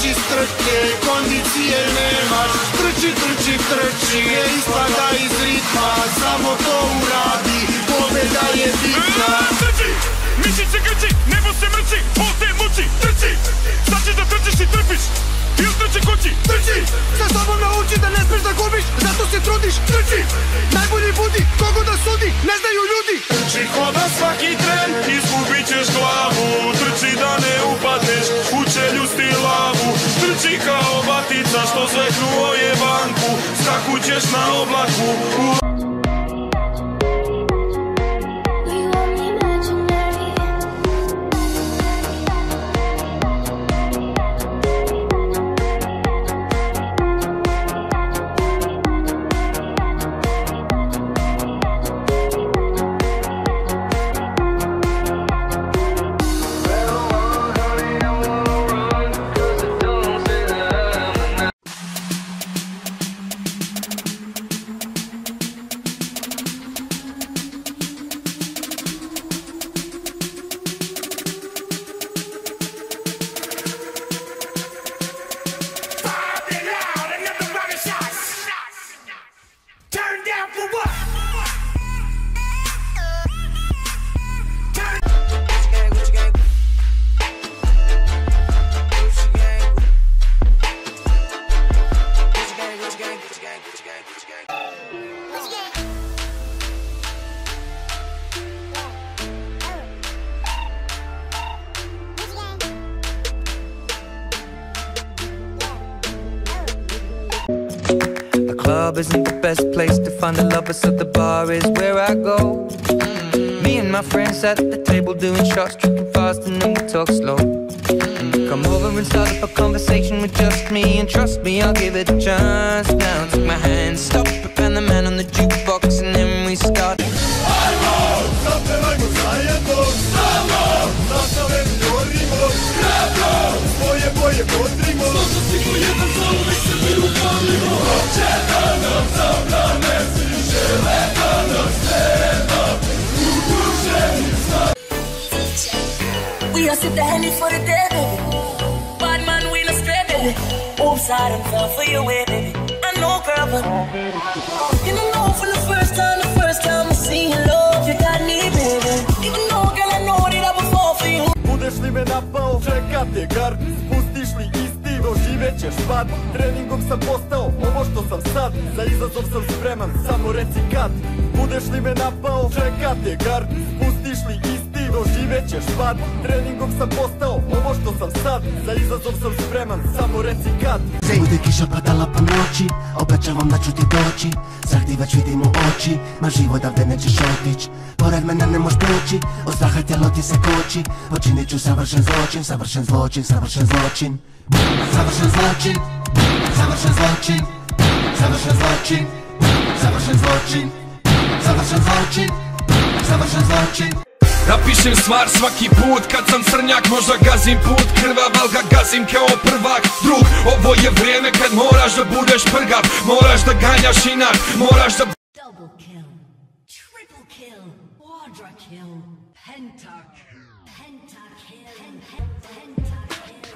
trči s trke, kondicije nemaš. Trči, trči, trči, ispada iz ritma. Samo to uradi, pobjeda je bitna. Trči, mišiće grči, nebo se mrči, bol te muči. Trči, sad ćeš da trčiš i trpiš, ili trči kući. Trči, sa sobom nauči da ne smeš da gubiš, zato se trudiš. Trči, najbolji budi, kogo da sudi, ne znaju ljudi. trči hoda svaki tren, izgubit ćeš glavu. Trči da ne upadneš u čeljusti lavu. Trči kao batica što zveknuo je banku. Skakućeš na oblaku. Club isn't the best place to find the lovers, so the bar is where I go. Me and my friends at the table doing shots, tripping fast, and then we talk slow. Come over and start up a conversation with just me, and trust me, I'll give it a chance. Now take my hand, stop it, and the man on the jukebox, and then we start. We are sit the handy for the day, baby. Bad man, we'll stray, baby. Oops, I done fell for your way, baby. I know, girl, but you don't know for the first time I see you, love, you got me, baby. Even though, girl, I know that I would fall for you. Budeš li me napao, čeka te gard. Spustiš li isti, doživet ćeš pad. Treningom sam postao ovo što sam sad. Za izazov sam spreman, samo reci kad. Budeš li me napao, čeka te gard. Spustiš li isti, doživet ćeš pad. Treningom sam postao ovo što sam sad. Za izazov sam spreman, samo reci kad. Bude kiša padala po noći, obećavam da ću ti doći. Zahdi već vidim u oči, ma život davde nećeš otić. Pored mene ne moš proći, od straha tijelo ti se koči. Počinit ću savršen zločin, savršen zločin, savršen zločin. Savršen zločin, savršen zločin, savršen zločin, savršen zločin, savršen zločin, savršen zločin. Napišem stvar svaki put kad sam crnjak, možda gazim put krvav, al ga gazim kao prvak. Drug, ovo je vrijeme kad moraš da budeš prgav, moraš da ganjaš inak, moraš da... Double kill, triple kill, quadra kill, pentakill, pentakill, pentakill.